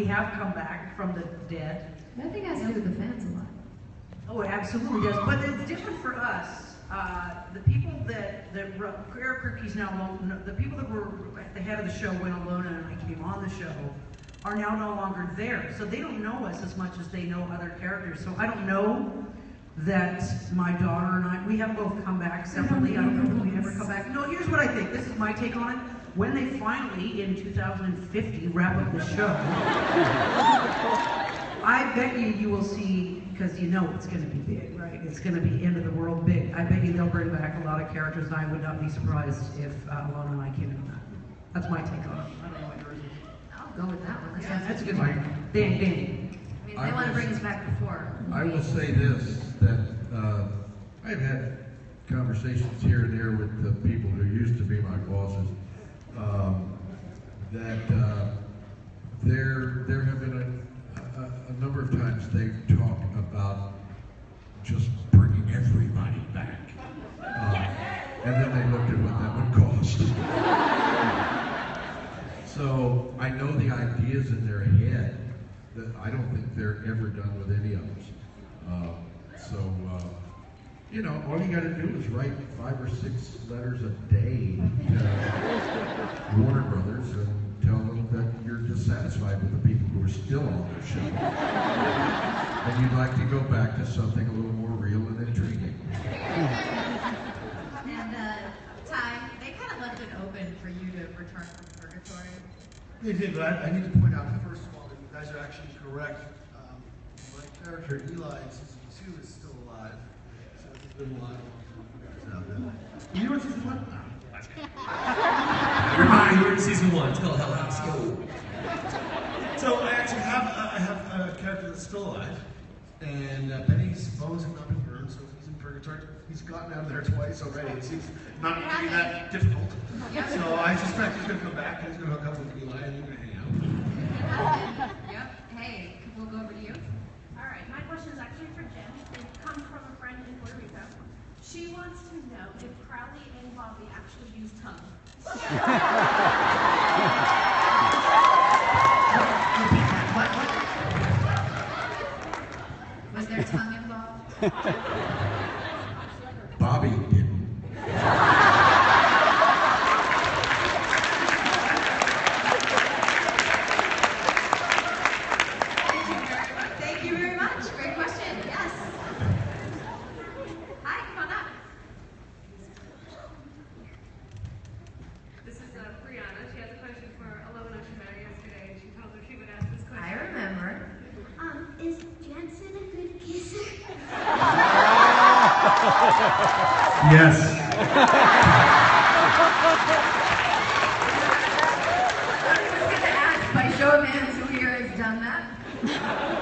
we have come back from the dead. I think it has to do with the fans a lot. Oh, it absolutely does. But it's different for us. The people that Eric Kripke's now, the people that were at the head of the show when Alona and I came on the show are now no longer there. So they don't know us as much as they know other characters. So I don't know that my daughter and I, we have both come back separately. I don't know if we ever come back. No, here's what I think. This is my take on it. When they finally, in 2050, wrap up the show, I bet you will see, because you know it's going to be big, right? It's going to be end of the world big. I bet you they'll bring back a lot of characters, and I would not be surprised if Alona and I came in that. That's my take on it. I don't know what yours is. I'll go with that one. Yeah, that's a good one. Dan. I mean, they want to bring us back before. I will say this, that I've had conversations here and there with the people who used to be my bosses, that there have been a number of times they've talked about just bringing everybody back. And then they looked at what that would cost. So I know the ideas in their head that I don't think they're ever done with any of us. You know, all you got to do is write 5 or 6 letters a day to Warner Brothers and tell them that you're dissatisfied with the people who are still on their show. And you'd like to go back to something a little more real and intriguing. And Ty, they kind of left it open for you to return from purgatory. They did, but I need to point out, first of all, that you guys are actually correct. My character, Eli, in season 2 is still alive. So he's been alive for you guys out there. You were in season 1? No, that's good. You're right, you were in season 1. It's called Hell House. Go. So I actually have a character that's still alive. And Benny's bones have not been burned, so he's in purgatory. He's gotten out of there twice already. It seems not to be that difficult. So I suspect he's going to come back and he's going to hook up with Eli and they're going to hang out. Yep. Hey, we'll go over to you. All right, my question is actually for Jen. It comes from a friend in Puerto Rico. She wants to know if Crowley and Bobby actually use tongue. Was there tongue involved? Bobby didn't. Thank you very much. Great question. Yes. Hi, come on up. This is Brianna. She has a question for Alona. She met her yesterday, and she told her she would ask this question. I remember. Is Jensen a good kisser? Yes. I was going to ask, by show of hands, who here has done that?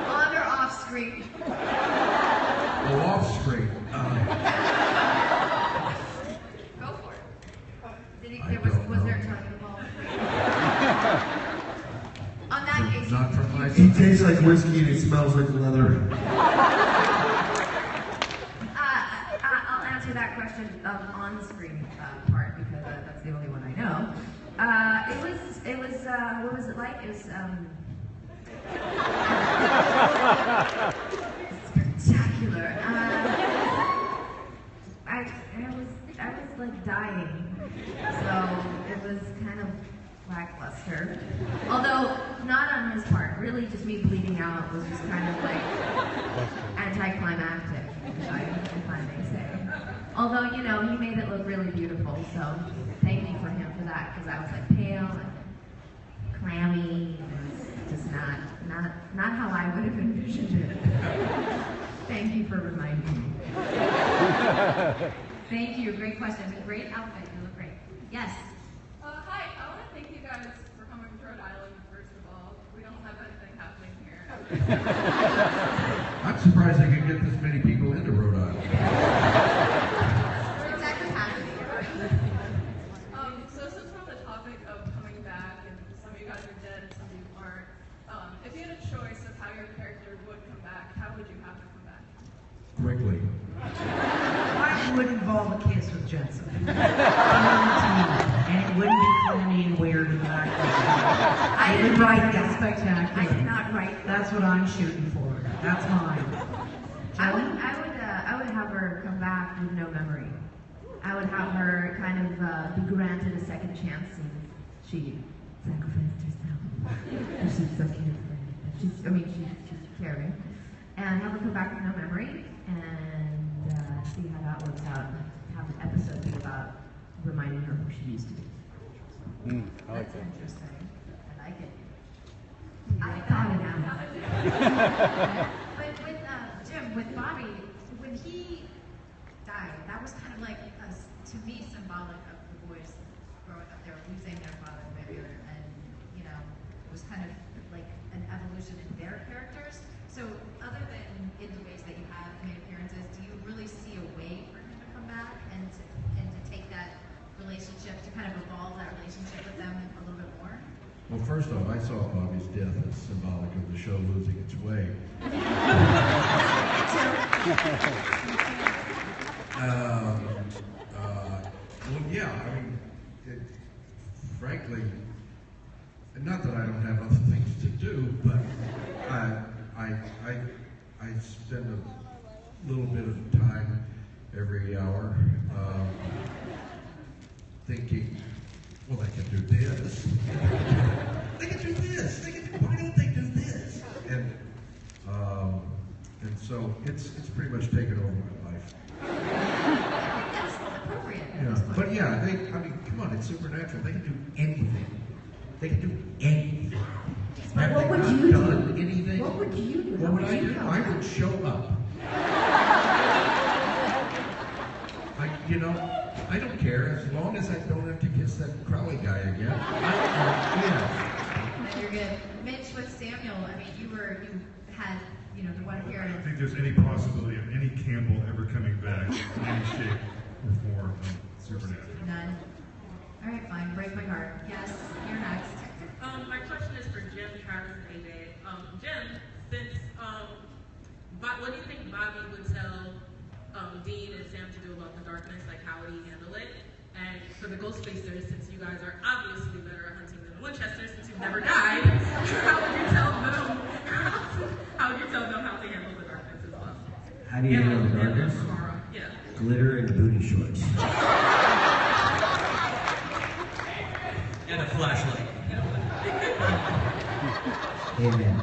On or off screen? Go off screen. Go for it. Was there tongue involved? On that case, Not from my He tastes like whiskey and he smells like leather. I'll answer that question on the screen part because that's the only one I know. What was it like? It was spectacular. I was like dying, so it was kind of lackluster. Although not on his part, really just me bleeding out was just kind of like anticlimactic, if I may say. Although, you know, he made it look really beautiful, so thank you for him for that, because I was like pale and clammy. It was just not how I would have envisioned it. Thank you for reminding me. Thank you, great question. Great outfit, you look great. Yes? Hi, I want to thank you guys for coming to Rhode Island, first of all. We don't have anything happening here. I'm surprised they could get this many people into Rhode Island. Exactly happening. So since we're on the topic of coming back, and some of you guys are dead and some of you aren't, if you had a choice of how your character would come back, how would you have to come back? Quickly. Mine would involve a kiss with Jensen. And it wouldn't be clammy and weird and that. I would write that. spectacular. I did not write that. That's what I'm shooting for. That's mine. I would have her come back with no memory. I would have her kind of be granted a second chance, and she sacrificed herself. And she's so cute. She's caring. And have her come back with no memory, and see how that works out. Have an episode be about reminding her who she used to be. I like That's that. interesting. I like it. I thought it out. But with Jim, with Bobby, when he died, that was kind of like, to me, symbolic of the boys growing up. They were losing their father figure, and it was kind of like an evolution in their characters. So, other than in the ways that you have made appearances, do you really see a way for him to come back and to take that relationship, to kind of evolve that relationship with them a little bit more? Well, first off, I saw Bobby's death as symbolic of the show losing its way. Well, yeah, I mean, frankly, not that I don't have other things to do, but I spend a little bit of time every hour thinking, well, they can do this. They can do this. Why don't they do this? And so it's pretty much taken over my life. That's appropriate. Yeah. But yeah, come on, it's supernatural. They can do anything. They can do anything. But Have what they would not you done do? anything? What would you do? What would I do? I would show up. I don't care as long as I don't have to kiss that Crowley guy again. Then you're good. Mitch, with Samuel, I mean, you had, the one I don't appearance. think there's any possibility of any Campbell ever coming back in any shape or form of Supernatural. None. All right, fine. Break my heart. Yes, you're next. My question is for Jim, Travis, and AJ. Jim, since what do you think Bobby would tell Dean and Sam to do about the darkness? Like, how would he handle it? And for the Ghostfacers, since you guys are obviously better at hunting than the Winchesters, since you've never died, how would you tell them? How would you tell them how to handle the darkness as well? How do you handle the darkness? Yeah. Glitter and booty shorts. And a flashlight. Amen.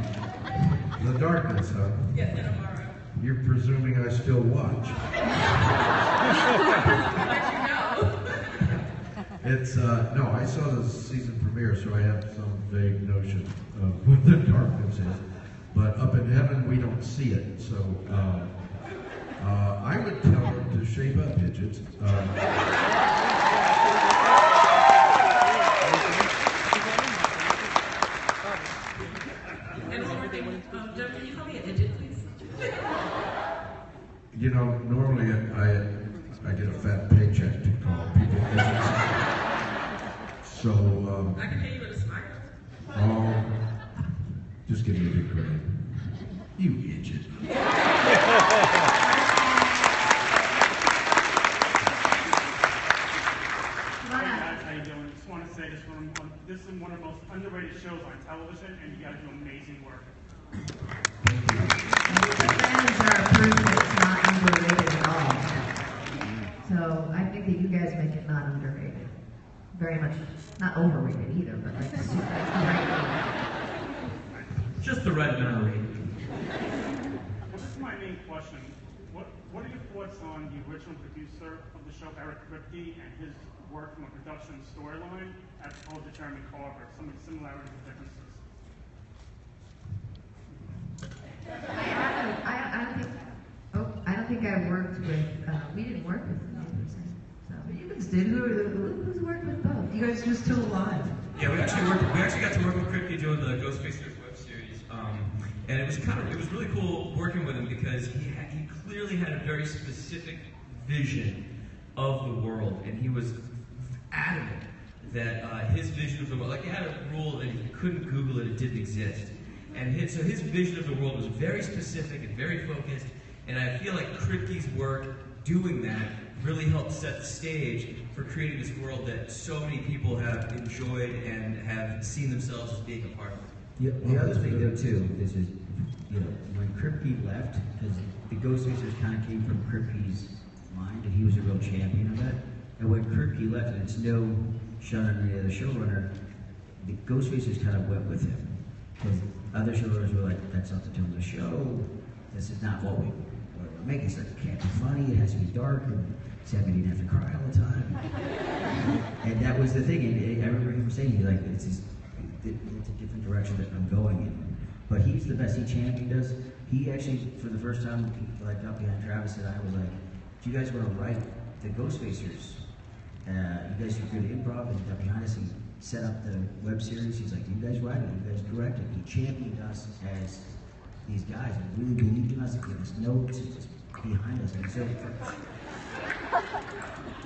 The darkness, huh? Yes, and Amara. You're presuming I still watch. It's, no, I saw the season premiere, so I have some vague notion of what the darkness is. But up in heaven, we don't see it. So I would tell them to shape up, midgets. And one more thing, Jim, can you call me an idiot, please? Normally I get a fat paycheck to call people midgets. So, I can pay you with a smile. oh, just give me a big credit. You idiot. Guys, how you doing? Just want to say this is one of the most underrated shows on television, and you guys do amazing work. The fans are proof that it's not underrated at all. So I think that you guys make it not underrated. Very much, not overrated either, but like super underrated. Just the right amount of rating. Well, this is my main question. What are your thoughts on the original producer of the show, RICC, and his work from a production storyline, as opposed to Jeremy Carver? Some of the similarities and differences. I don't think I worked with. We didn't work with the same person. So You guys did. Who's worked with both? You guys are still alive. Yeah, we actually got to work with RICC doing the Ghostfacers web series, and it was really cool working with him because he clearly had a very specific vision of the world, and he was adamant that his vision of the world, like he had a rule that if you couldn't Google it, it didn't exist, and so his vision of the world was very specific and very focused, and I feel like RICC's work doing that really helped set the stage for creating this world that so many people have enjoyed and have seen themselves as being a part of. The other thing though too, this is, you know, when Kripke left, because the Ghostfacers kind of came from Kripke's mind, and he was a real champion of it. And when Kripke left, and it's no shot on the other showrunner, the Ghostfacers kind of went with him. Because other showrunners were like, that's not the tone of the show, this is not what we're making. It's like, it can't be funny, it has to be dark, and Sammy didn't have to cry all the time. And that was the thing, and I remember him saying, like, it's a different direction that I'm going in. But he's the best, he championed us. He actually, for the first time, like, got behind Travis and I was like, do you guys want to write the Ghostfacers? You guys are good at improv, and he got behind us and set up the web series. He's like, you guys write it, you guys direct it. He championed us as these guys and really believed in us and gave us notes and just behind us. And so,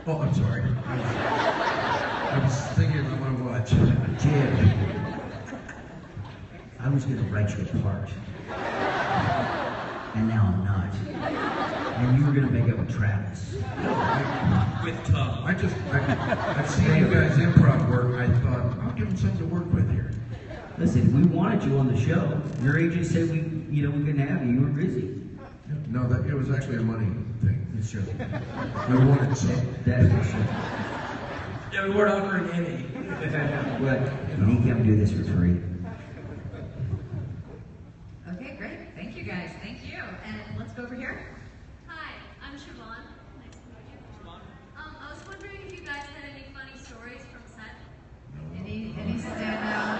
Oh, I'm sorry. I was thinking on my watch. Jim, I was going to write you a part, and now I'm not. And you were going to make up with Travis. With Tom. I've seen you guys improv work. I thought, I'll give him something to work with here. Listen, we wanted you on the show. Your agent said we couldn't have you. You were busy. No, it was actually a money thing. It's true. I wanted some. That's for sure. Yeah, we weren't offering any. But he can do this for free. Okay, great. Thank you guys. Thank you. And let's go over here. Hi, I'm Siobhan. Nice to meet you. I was wondering if you guys had any funny stories from set. Any standout?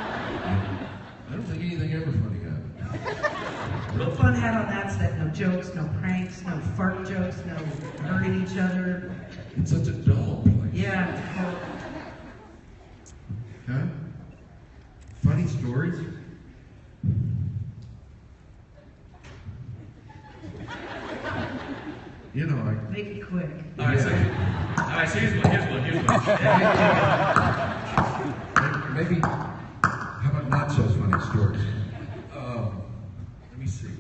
I don't think anything ever funny happened. Real fun had on that set. No jokes, no pranks, no fart jokes, no hurting each other. It's such a dull place. Yeah. Huh? Funny stories? You know, Make it quick. All right, so here's one. Maybe, how about not so funny stories? Let me see.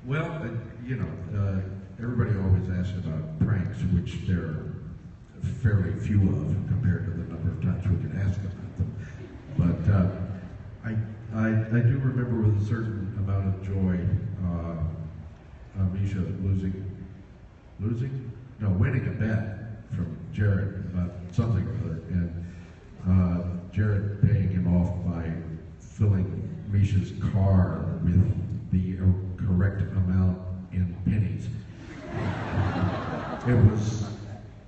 Well, everybody always asks about pranks, which there are fairly few of compared to the number of times we can ask about them. But I do remember with a certain amount of joy, Misha winning a bet from Jared about something or other, and Jared paying him off by filling Misha's car with the correct amount in pennies. It was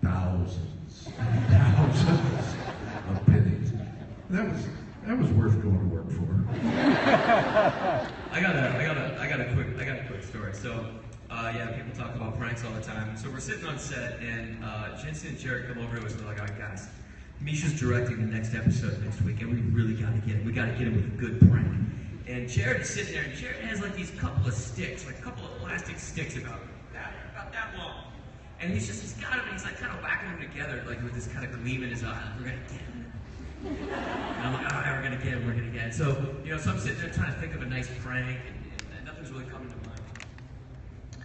thousands and thousands of pennies. That was worth going to work for. I got a quick story. So, people talk about pranks all the time. So we're sitting on set, and Jensen and Jared come over to us and they're like, all right, guys, Misha's directing the next episode next week, and we really got to get him. We got to get him with a good prank. And Jared's sitting there, and Jared has like these couple of sticks, like a couple of plastic sticks about that long. And he's got them, and he's like kind of whacking them together, like with this kind of gleam in his eye. Like, we're gonna get him. And I'm like, all right, we're gonna get him. So, so I'm sitting there trying to think of a nice prank, and nothing's really coming to mind.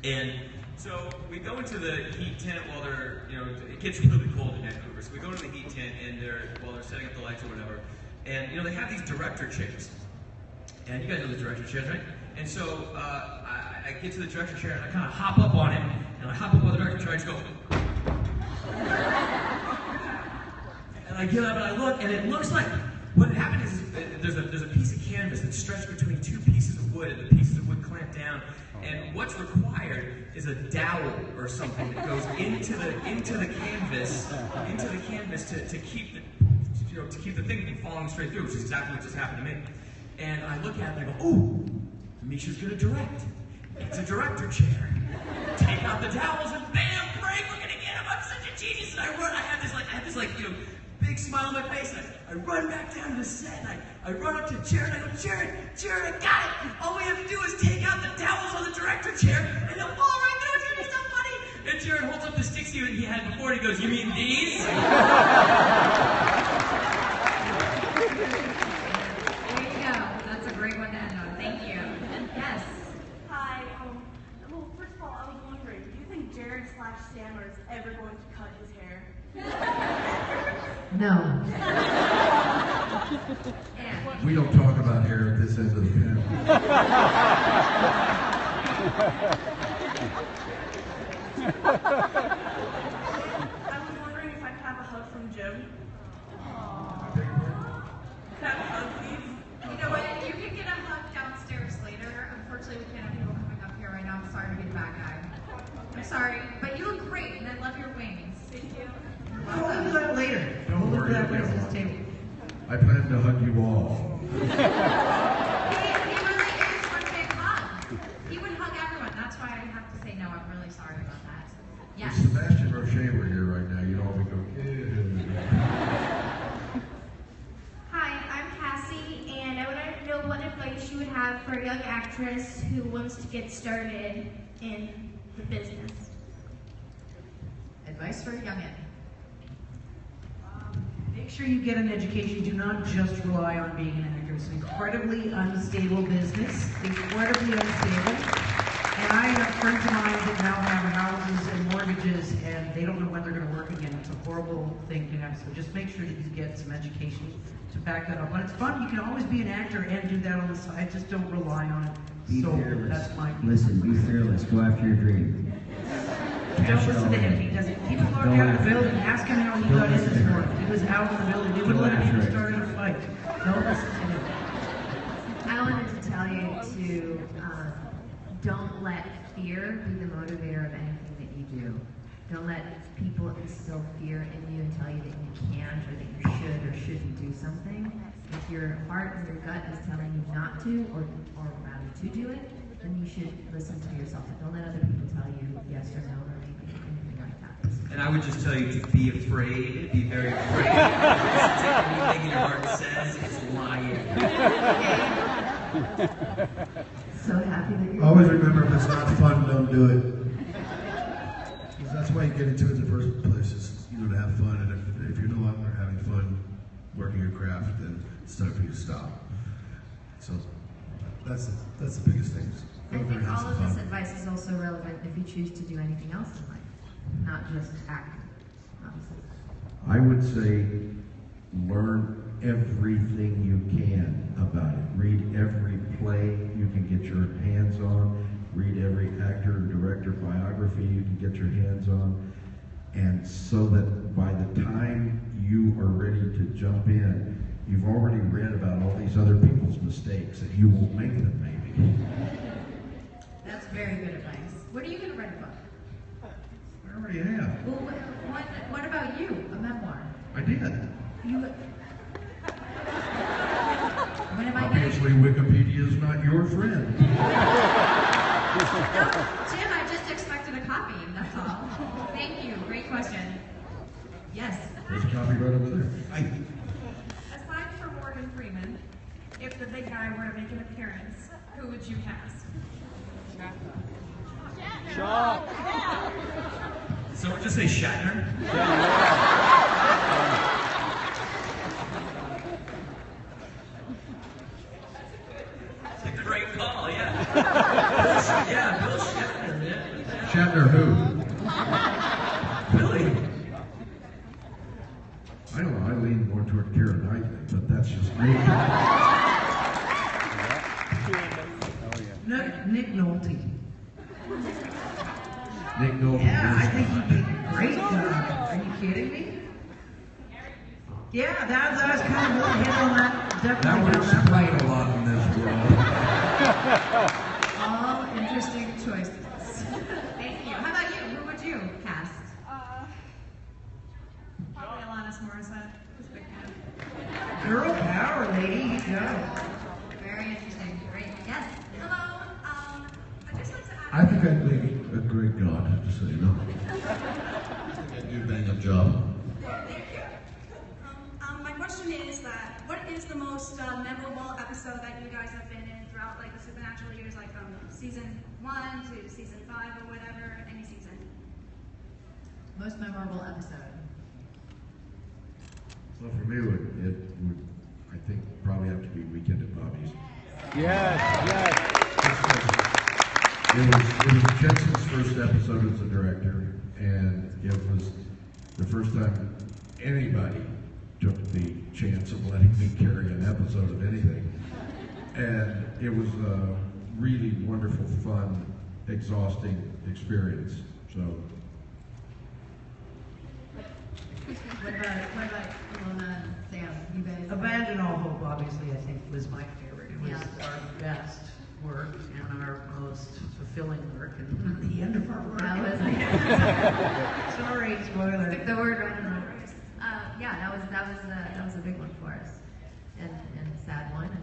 And so we go into the heat tent while they're, it gets really cold in Vancouver. So we go to the heat tent, and while they're setting up the lights or whatever, and they have these director chairs. And you guys know the director chairs, right? And so I get to the director chair, and I kind of hop up on him, and I hop up on the director chair, and I just go. And I get up and I look, and it looks like what had happened is there's a piece of canvas that's stretched between two pieces of wood, and the pieces of wood clamp down. And what's required is a dowel or something that goes into the canvas to keep the thing from falling straight through, which is exactly what just happened to me. And I look at it and I go, ooh, Misha's gonna direct. It's a director chair. Take out the towels and bam, break, we're gonna get him. I'm such a genius. And I have this big smile on my face, and I run back down to the set, and I run up to Jared, and I go, Jared, I got it. All we have to do is take out the towels on the director chair, and they'll fall right through. It's gonna be so funny. And Jared holds up the sticks he had before, and he goes, you mean these? There you go. That's a great one to end on. Thank you. Yes. Hi. Well, first of all, I was wondering, do you think Jared/Stammer is ever going to cut his hair? No. And We don't talk about hair at this end of the panel. I was wondering if I could have a hug from Jim. Can I have a hug, please? You know what? You can get a hug downstairs later. Unfortunately, we can't have people coming up here right now. I'm sorry to be the bad guy. I'm sorry, but you look great, and I love your wings. Thank you. We'll do that later. Don't We'll worry, do that it'll be later all at this table. I plan to hug you all. He really is one big hug. He would hug everyone. That's why I have to say no. I'm really sorry about that. Yes. If Sebastian Roche were here right now, you'd all be going, Hi, I'm Cassie, and I want to know what advice you would have for a young actress who wants to get started in the business. Advice for a youngin'. Make sure you get an education. Do not just rely on being an actor. It's an incredibly unstable business, incredibly unstable. And I have friends of mine that now have houses and mortgages, and they don't know when they're going to work again. It's a horrible thing to have. So just make sure that you get some education to back that up. But it's fun. You can always be an actor and do that on the side. Just don't rely on it. Be So fearless. that's my Listen, be fearless. Go after your dream. Don't listen to him. He doesn't. People walk out of the building. Ask him how he got in this morning. He was out in the building. They wouldn't let him even start a fight. Don't listen to him. I wanted to tell you to don't let fear be the motivator of anything that you do. Don't let people instill fear in you and tell you that you can't or that you should or shouldn't do something. If your heart and your gut is telling you not to or rather to do it, then you should listen to yourself. Don't let other people tell you yes or no or anything like that. And I would just tell you to be afraid, be very afraid. Because anything your heart says is lying. So happy that you're Always remember, if it's not fun, don't do it. Because that's why you get into it in the first place, is to have fun. And if you're no longer having fun working your craft, then it's time for you to stop. So that's the biggest thing. I think all of this advice is also relevant if you choose to do anything else in life, not just acting, obviously. I would say learn everything you can about it. Read every play you can get your hands on. Read every actor or director biography you can get your hands on. And so that by the time you are ready to jump in, you've already read about all these other people's mistakes and you won't make them maybe. That's very good advice. When are you going to write a book? I already have. Well, what about you? A memoir? I did. When am I Obviously, Wikipedia is not your friend. No, Jim, I just expected a copy, that's all. Thank you. Great question. Yes. There's a copy right over there. Aside from Morgan Freeman, if the big guy were to make an appearance, who would you cast? Shaw. Someone just say Shatner? It's a great call, yeah. Bill Shatner, man. Shatner who? Billy. I don't know, I lean more toward Keira Knightley, but that's just me. Nick Nolte. Nick Nolte. Yeah, I think he'd be great. Are you kidding me? Yeah, that was kind of really hit on that. That Definitely would on that explain right. a lot in this world. All interesting choices. Thank you. How about you? Who would you cast? Probably Alanis Morissette. Who's a big fan. Girl power, lady. You go. Very interesting. Great. Yes. Hello. I just like to ask. I think I'd make a great God, just so you know. I think I'd do a bang-up job. Thank you. My question is that what is the most memorable episode that you guys have been in throughout like the Supernatural years, like from season 1 to season 5 or whatever, any season? Most memorable episode. Well, for me, it would, I think, probably have to be Weekend at Bobby's. Yes. It was Jensen's first episode as a director, and it was the first time anybody took the chance of letting me carry an episode of anything. And it was a really wonderful, fun, exhausting experience. So. What about Alona and Sam? You guys? Abandon All Hope, obviously, I think was my favorite. It was Yeah. our best work and our most fulfilling work, and the end of our work. That was Sorry, spoiler. Stick the word right in the yeah, that was a big one for us, and a sad one, and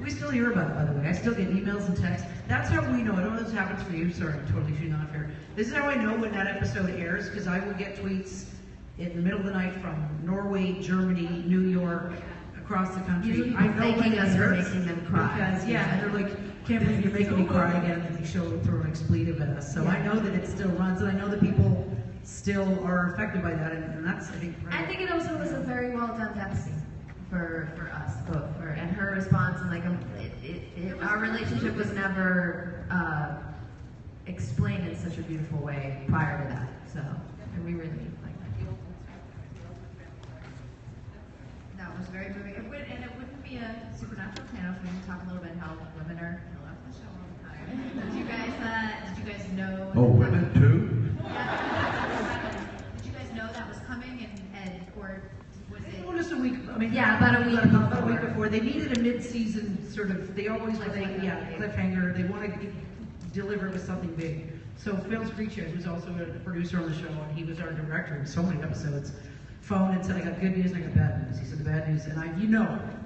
We still hear about it, by the way. I still get emails and texts. That's how we know. I don't know if this happens for you. Sorry, I'm totally shooting off here. This is how I know when that episode airs, because I will get tweets in the middle of the night from Norway, Germany, New York, across the country. Usually I know when thanking it us for airs making them cry. Because, yeah, and they're like, can't believe you're making me cry again, and they throw an expletive at us. So I know that it still runs, and I know that people still are affected by that, and that's, I think, I think it also was a very well done death scene for us both, and her response, and like our relationship was never explained in such a beautiful way prior to that. So, and we really like that. that was very moving. And it wouldn't be a supernatural channel if we didn't talk a little bit how women are killed off the show all the time. Did you guys know? Oh, women too? Did you guys know that was coming, or was it? Well, just a week. I mean, Yeah, about a week about a week before. They needed a mid-season sort of. They always cliffhanger. They want to deliver with something big. So Phil Screecher, who's also a producer on the show, and he was our director in so many episodes, phoned and said, "I got good news and I got bad news." He said, "The bad news," and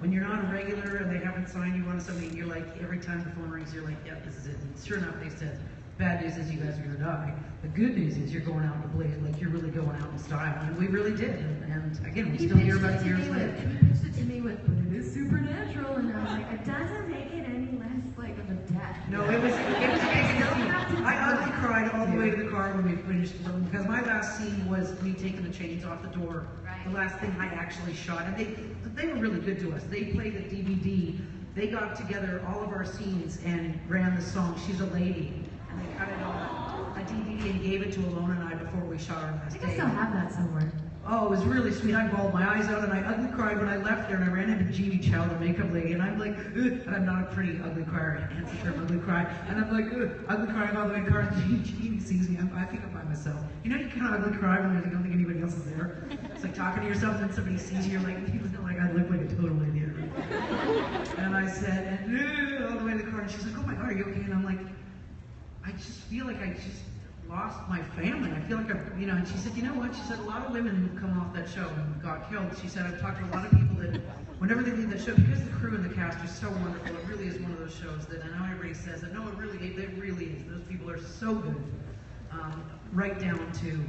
when you're not a regular and they haven't signed you on to something, you're like, every time the phone rings, you're like, "Yeah, this is it." And sure enough, they said, "Bad news is you guys are going to die. The good news is you're going out in the blaze, like you're really going out in style." And we really did. And again, we still hear about it years later. He pitched it to me with, "But it is supernatural," and I was like, "It doesn't make it any less like of a death." No, it was I ugly cried all the way to the car when we finished filming, because my last scene was me taking the chains off the door. Right. The last thing I actually shot, and they were really good to us. They played a DVD. They got together all of our scenes and ran the song "She's a Lady," and they cut it on a DVD and gave it to Alona and I before we shot our last I think I day. still have that somewhere. Oh, it was really sweet. I bawled my eyes out, and I ugly cried when I left there, and I ran into Jeannie Chow, the makeup lady, and I'm like, ugh, and I'm not a pretty ugly crier, hence the term ugly cry, and I'm like, ugh, ugly crying all the way in the car, and Jeannie sees me, I think I'm by myself. You know, you kind of ugly cry when you don't think anybody else is there. It's like talking to yourself, and then somebody sees you, you're like, you feel like I look like a total idiot. And I said, and all the way to the car, and she's like, "Oh my God, are you okay?" And I'm like, I just feel like I just lost my family. I feel like and she said, "You know what?" She said, "A lot of women who come off that show and got killed." She said, "I've talked to a lot of people that whenever they leave that show, because the crew and the cast are so wonderful, it really is one of those shows that I know everybody says it. No, it really is. Those people are so good, right down to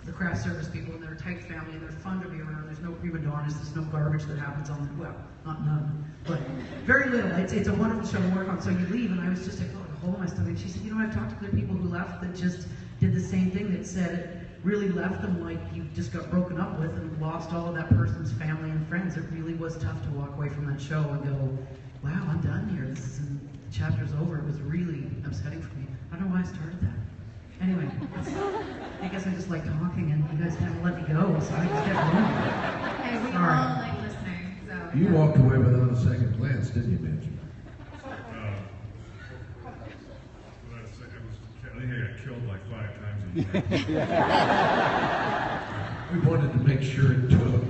the craft service people, and they're a tight family, and they're fun to be around. There's no prima donnas, there's no garbage that happens on the, well, not none, but very little. It's a wonderful show to work on. So you leave, and I was just, I felt like a hole in my stomach. She said, "You know, I've talked to other people who left that just did the same thing, that said it really left them like you just got broken up with and lost all of that person's family and friends. It really was tough to walk away from that show and go, wow, I'm done here. The chapter's over." It was really upsetting for me. I don't know why I started that. Anyway, I guess I just like talking, and you guys kind of let me go, so I just kept going. Hey, we Sorry. all like listening, so. You walked away without a second glance, didn't you, Mitch? I think I got killed like 5 times a year. We wanted to make sure it took.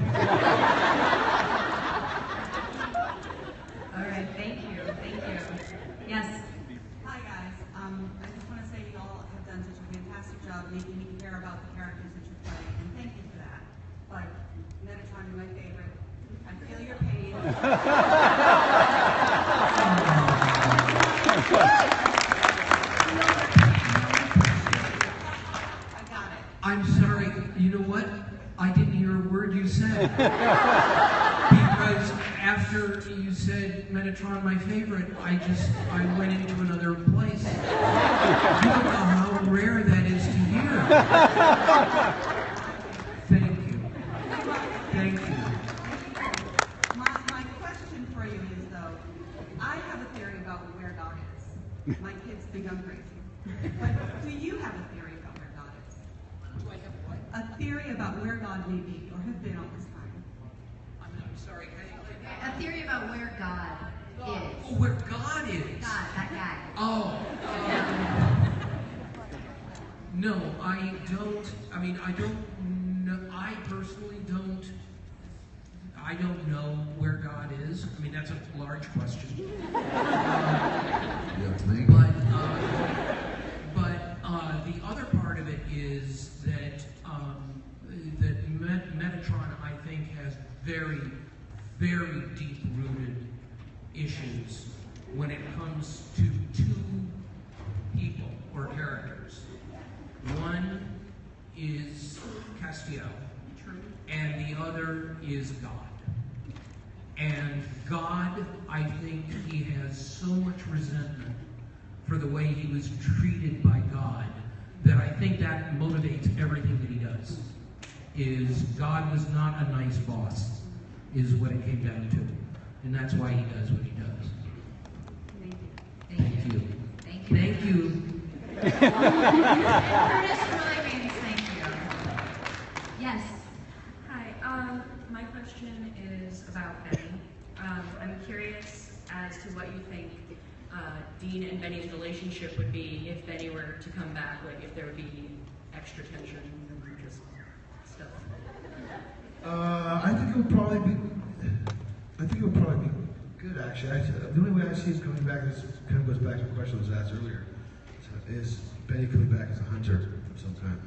All right, thank you. Yes. Hi guys. I just want to say you all have done such a fantastic job making me care about the characters that you play, and thank you for that. But Metatron, you're my favorite. I feel your pain. I got it. I'm sorry, you know what? I didn't hear a word you said. Because after you said Metatron, my favorite, I went into another place. You don't know how rare that is to hear. Thank you. Thank you. My question for you is, though, I have a theory about where God is. My kids think I'm crazy. But do you have a theory about where God is? Do I have what? a theory about where God may be or have been all this time. I'm sorry. A theory about where God is. Oh, where God is. God, that guy. Oh. No, I don't. I mean, I don't know. I personally don't. I don't know where God is. I mean, that's a large question. But the other part of it is that Metatron, I think, has very, very deep-rooted issues when it comes to two people or characters. One is Castiel, and the other is God. And God, I think he has so much resentment for the way he was treated by God that I think that motivates everything that he does. Is God was not a nice boss, is what it came down to. And that's why he does what he does. Thank you. Thank you. Thank you. Curtis really means thank you. Yes. Hi. My question is about Benny. I'm curious as to what you think Dean and Benny's relationship would be if Benny were to come back. Like, if there would be extra tension and just stuff. I think it would probably be good, actually. The only way I see it coming back, this kind of goes back to the question that was asked earlier, is Benny coming back as a hunter of some kind.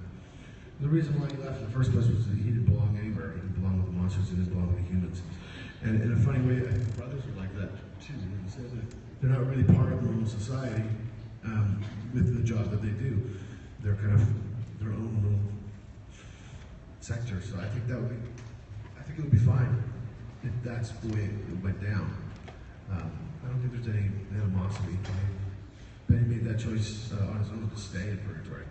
The reason why he left in the first place was that he didn't belong anywhere. He didn't belong with the monsters, he didn't belong with the humans. And in a funny way, I think the brothers are like that too. He says that they're not really part of their own society with the job that they do. They're kind of their own little sector. So I think it would be fine if that's the way it went down. I don't think there's any animosity. Benny made that choice on his own to stay in purgatory.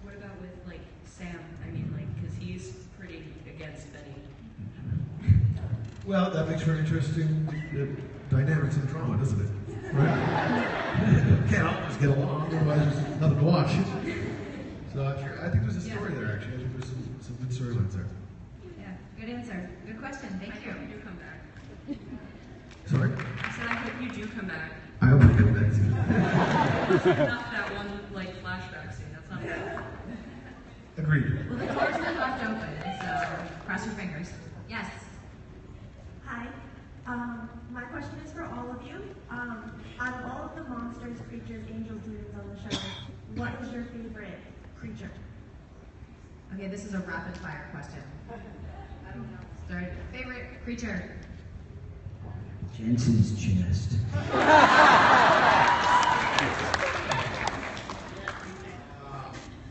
What about with, like, Sam? I mean, like, because he's pretty against Benny. Well, that makes for an interesting dynamics and drama, doesn't it? Right? Can't all just get along, otherwise there's nothing to watch. So I think there's a story there, actually. I think there's some good storylines there. Yeah, good answer. Good question. Thank you. I hope you do come back. Sorry? I said I hope you do come back. I hope I come back too. Not that one, like, flashback scene. That's not bad. Agreed. Well, the door's been left open, so cross your fingers. Yes. Hi. My question is for all of you. Out of all of the monsters, creatures, angels, demons on the show, what is your favorite creature? Okay, this is a rapid fire question. I don't know. Start. Favorite creature? Jensen's chest.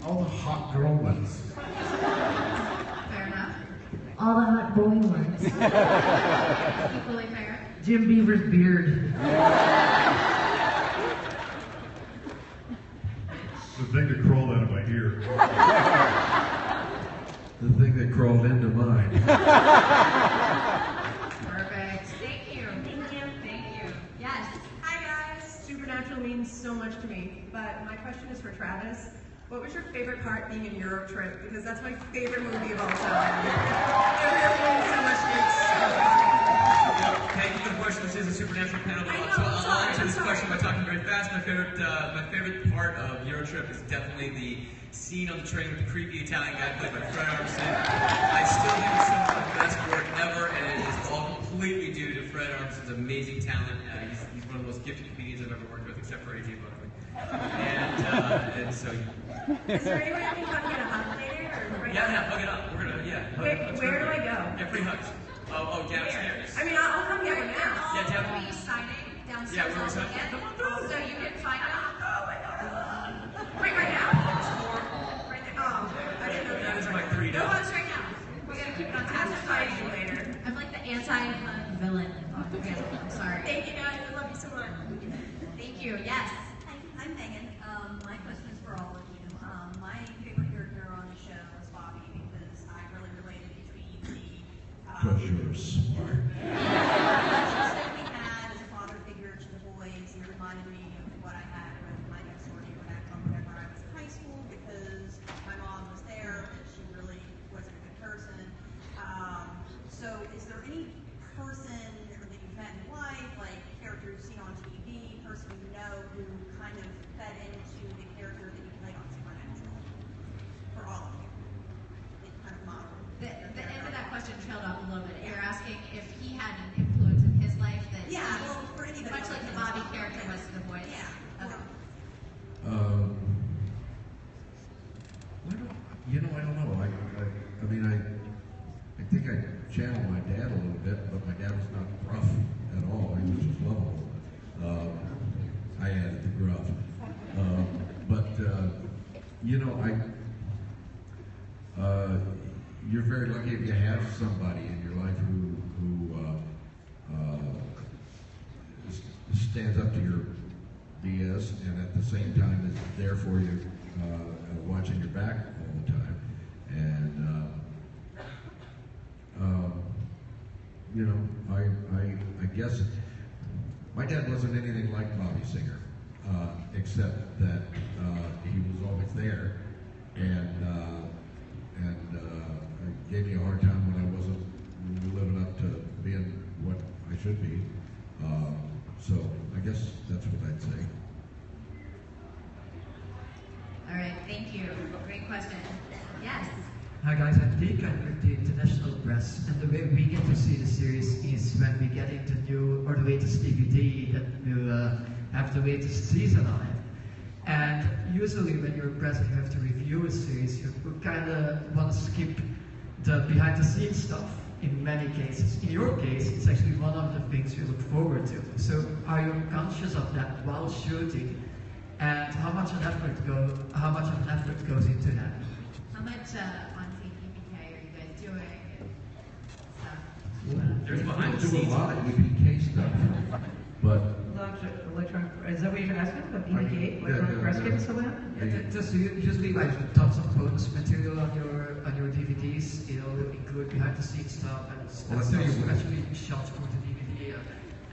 All the hot girl ones. Fair enough. All the hot boy ones. Equally fair. Jim Beaver's beard. The thing that crawled out of my ear. The thing that crawled into mine. Perfect. Thank you. Thank you. Thank you. Yes. Hi guys. Supernatural means so much to me, but my question is for Travis. What was your favorite part being in Eurotrip? Because that's my favorite movie of all time. It really means so much to me. It's so funny. Thank you for the question. This is a supernatural panel. So I'll answer this question by talking very fast. My favorite part of Eurotrip is definitely the scene on the train with the creepy Italian guy played by Fred Armisen. I still think it's some of the best work ever, and it is all completely due to Fred Armisen's amazing talent. He's one of the most gifted comedians I've ever worked with, except for AJ Buckley. And so. Is there any way I can come get a hug later? Or Yeah, hug it up. We're gonna, yeah. Where do I go? Yeah, free hugs. Oh, downstairs. I mean, I'll come get one now. Yeah, down. Are you signing downstairs? Yeah, we're also signing. again? Come on through. So you can find out. Oh my god. Right now? Right there. Oh, I didn't know That is my $3. No hugs right now. We're gonna keep it on task. I'll find you later. I'm like the anti-hug villain on the panel. I'm sorry. Thank you guys. I love you so much. Thank you. Yes. Hi, I'm Megan. My question is for all of you. My favorite character on the show is Bobby because I really related between the Because you're smart. relationship we had as a father figure to the boys. He reminded me of what I had with my next door neighbor back home whenever I was in high school because my mom was there and she really TV, person you know who kind of fed into the character that you played on Supernatural? For all of you. It kind of modeled. The end of that question trailed off a little bit. You're asking if he had an influence in his life that For anybody much like the Bobby character was to the voice. Yeah. Okay. I don't know. I mean, I think I channeled my dad a little bit, but my dad was not gruff at all. He was just lovable. I added the gruff. You're very lucky if you have somebody in your life who stands up to your BS and at the same time is there for you, watching your back all the time. And I guess my dad wasn't anything like Bobby Singer, except that he was always there and gave me a hard time when I wasn't living up to being what I should be. So I guess that's what I'd say. All right, thank you. Great question. Yes. Hi guys, I'm Dick. I'm with the international press, and the way we get to see the series is when we get into the latest DVD that will have the latest season on it. And usually when you're a press and you have to review a series, you kind of want to skip the behind-the-scenes stuff in many cases. In your case, it's actually one of the things you look forward to. So are you conscious of that while shooting? And how much of an effort goes into that? How much on EPK are you guys doing and stuff? There's behind the do scenes. a lot of EPK stuff, but Electronic, is that what you're asking about EPK? Electronic press kit and stuff like that? Just usually like tons of bonus material on your DVDs, include behind the scenes stuff and especially shots for the DVD,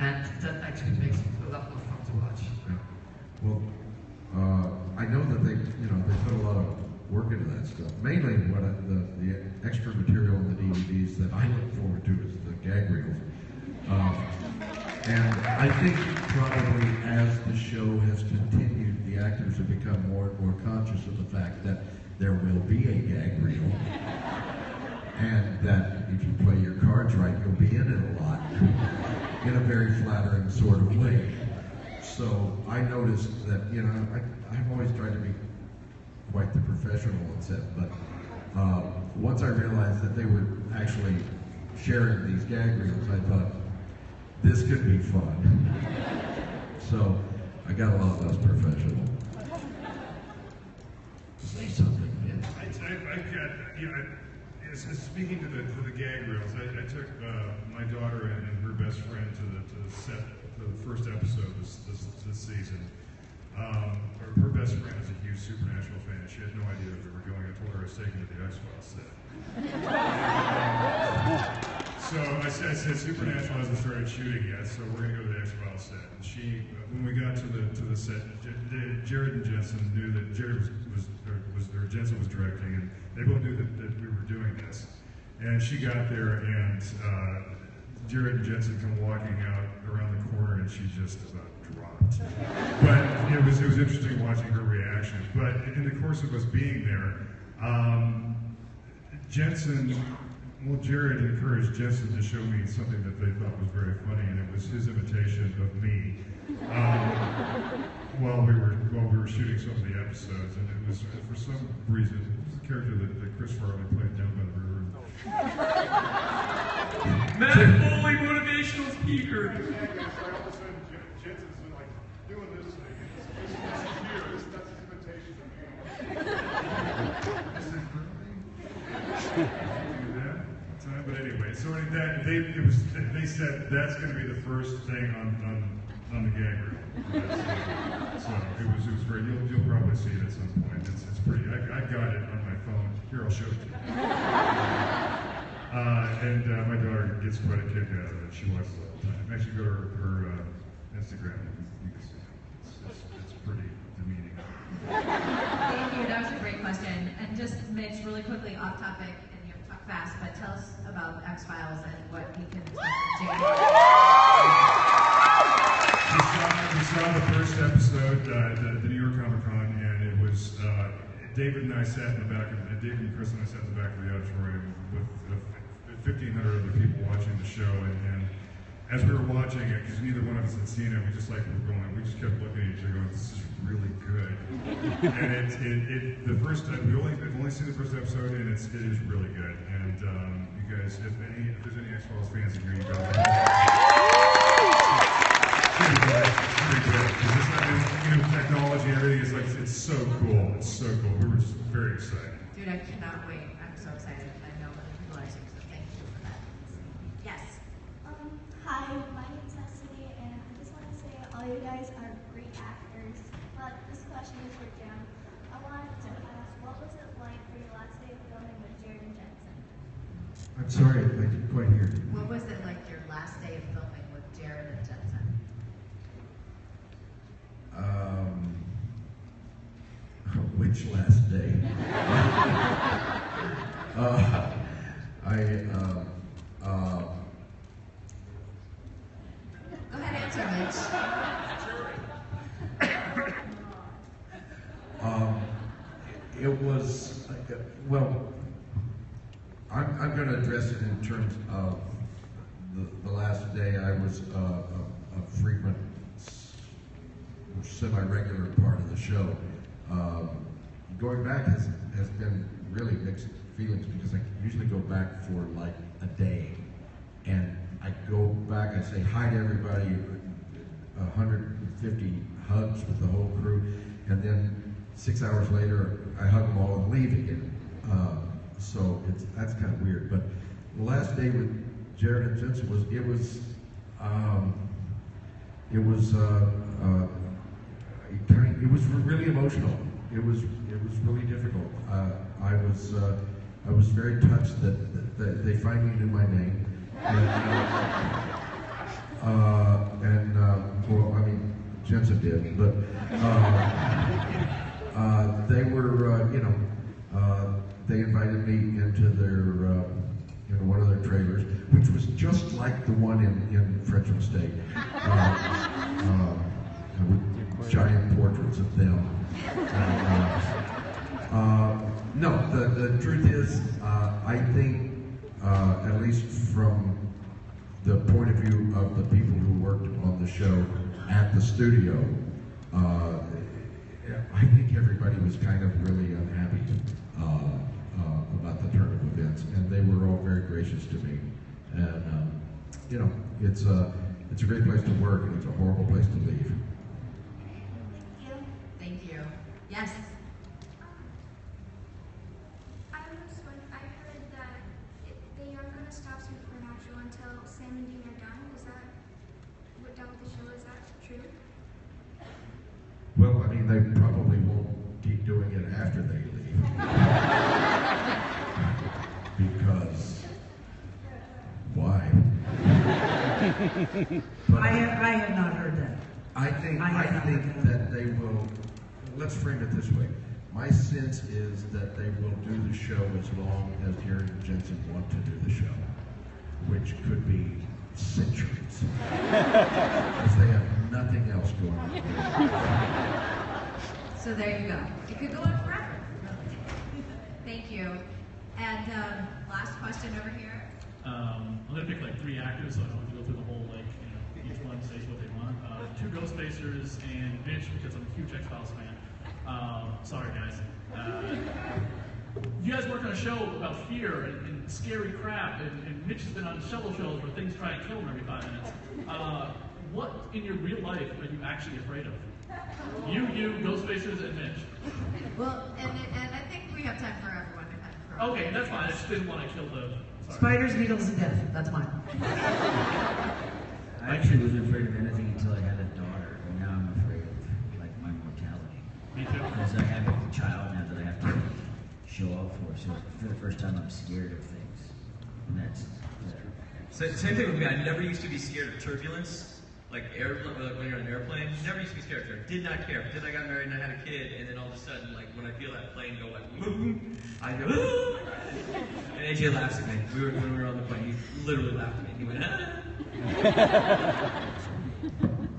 and that actually makes it a lot more fun to watch. Yeah. Well, I know that they put a lot of work into that stuff. Mainly, the extra material in the DVDs that I look forward to is the gag reels. And I think probably as the show has continued, the actors have become more and more conscious of the fact that there will be a gag reel, and that if you play your cards right, you'll be in it a lot, in a very flattering sort of way. So I noticed that, I've always tried to be quite the professional on set, but once I realized that they were actually sharing these gag reels, I thought, this could be fun. So I got a lot less professional. Say something, man. Speaking to the gag reels, I took my daughter and her best friend to the set for the first episode this season. Her best friend is a huge Supernatural fan. She had no idea that we were going. I told her I was taking her to the X-Files set. So I said Supernatural hasn't started shooting yet, so we're going to go to the X-Files set. And when we got to the set, Jared and Jensen knew that Jensen was directing, and they both knew that we were doing this. And she got there, and Jared and Jensen come walking out around the corner, and she just about dropped. But it was interesting watching her reaction. But in the course of us being there, Jared encouraged Jensen to show me something that they thought was very funny, and it was his imitation of me while we were shooting some of the episodes. And it was, for some reason, it was the character that Chris Farley played down by the river. Matt Foley, motivational speaker. All of a sudden, Jensen's like doing this thing. That's his imitation of me. I said, really? But anyway, so they said that's going to be the first thing on the gag reel. So it was great. You'll probably see it at some point. It's pretty. I got it on my phone. Here, I'll show it to you. And my daughter gets quite a kick out of it. She watches it all the time. Actually, go to her Instagram. You can see it. It's pretty demeaning. Thank you. That was a great question. And just, Mitch, really quickly off topic, and you have to talk fast, but tell us about X-Files and what we can expect from Jane. saw the first episode, the New York Comic Con, and it was David and I sat in the back of David and Chris and I sat in the back of the auditorium with 1,500 other people watching the show, and as we were watching it, because neither one of us had seen it, we just we just kept looking at each other going, this is really good. And I've only seen the first episode, and it is really good. And you guys, if there's any X-Files fans in here, you guys pretty good. Because it's new technology and everything. It's so cool. It's so cool. We were just very excited. Dude, I cannot wait. I'm so excited. I know other people are too, so thank you for that. Yes. Hi, my name's Destiny, and I just want to say all you guys are great actors. But this question is for Jim. I wanted to ask, what was it like for your last day of filming with Jared and Jensen? I'm sorry, I didn't quite hear. What was it like your last day of filming with Jared and Jensen? Which last day? Go ahead, answer, Mitch. It was, well, I'm going to address it in terms of the last day. I was a frequent, semi-regular part of the show. Going back has been really mixed feelings because I usually go back for like a day, and I go back, I say hi to everybody, 150 hugs with the whole crew, and then 6 hours later I hug them all and leave again. So that's kind of weird. But the last day with Jared and Jensen was really emotional. It was really difficult. I was very touched that they finally knew my name, and well, I mean Jensen did, but they were they invited me into one of their trailers, which was just like the one in French Mistake. With giant portraits of them. No, the truth is, I think, at least from the point of view of the people who worked on the show at the studio, I think everybody was kind of really unhappy about the turn of events, and they were all very gracious to me. And it's a great place to work, and it's a horrible place to leave. Thank you. Yes. I heard that they aren't going to stop Supernatural until Sam and Dean are done. Is that what done with the show? Is that true? Well, I mean, they probably won't keep doing it after they leave. Because why? I have not heard that. I think that they will. Let's frame it this way. My sense is that they will do the show as long as Jared and Jensen want to do the show, which could be centuries, because they have nothing else going on. So there you go. It could go on forever. Thank you. And last question over here. I'm gonna pick like 3 actors, so I don't have to go through the whole each one says what they want. 2 Ghostfacers and Mitch, because I'm a huge X-Files fan. Sorry guys. You guys work on a show about fear and scary crap, and Mitch has been on solo shows where things try and kill him every 5 minutes. What in your real life are you actually afraid of? You, Ghostfacers, and Mitch. Well, and I think we have time for everyone to kind of throw. Okay, that's fine. I just didn't want to kill the... Sorry. Spiders, needles, and death. That's mine. I actually wasn't afraid of anything until I had a daughter, and now I'm afraid of my mortality. Me too. Because I have a child now that I have to show up for, so for the first time I'm scared of things, and that's. Same thing with me. I never used to be scared of turbulence. Like when you're on an airplane, never used to be scared of it. Did not care. But then I got married and I had a kid, and then all of a sudden, like when I feel that plane go like, boom, I go, ah! And AJ laughs at me. When we were on the plane, he literally laughed at me. He went,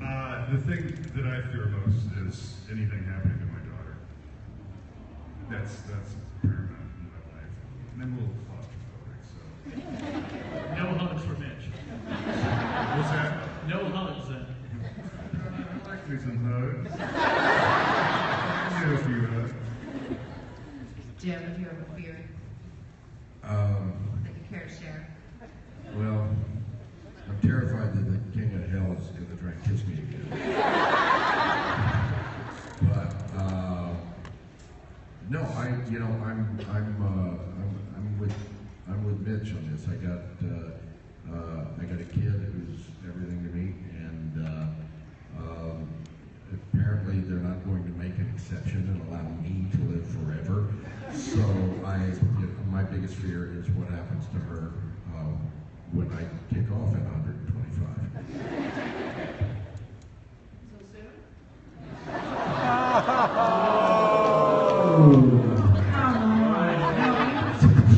ah! The thing that I fear most is anything happening to my daughter. That's paramount in my life. And I'm a little claustrophobic, so. No hugs for Mitch. What's that? No hugs then. I'd like to do some hugs. Get a few hugs. Jim, if you have a fear that you care to share. Well, I'm terrified that the king of hell is going to try and kiss me again. But no, I'm with Mitch on this. I got a kid who's everything to me, and apparently they're not going to make an exception and allow me to live forever. So my biggest fear is what happens to her when I kick off at 125. So soon?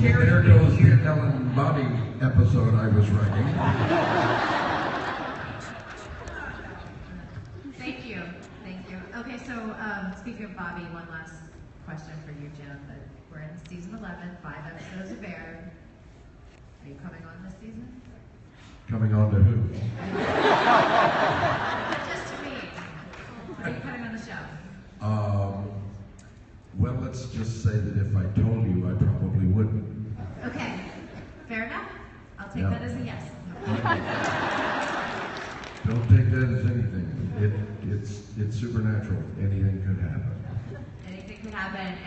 There goes the Ellen Bobby episode I was writing. Thank you. Okay, so speaking of Bobby, one last question for you, Jim. We're in season 11, 5 episodes have aired. Are you coming on this season? Coming on to who? Just to me. Are you coming on the show? Well, let's just say that if I told you, I probably wouldn't. Okay, fair enough. I'll take Yeah. that as a yes. Don't take that as anything. It's supernatural. Anything could happen. Anything could happen.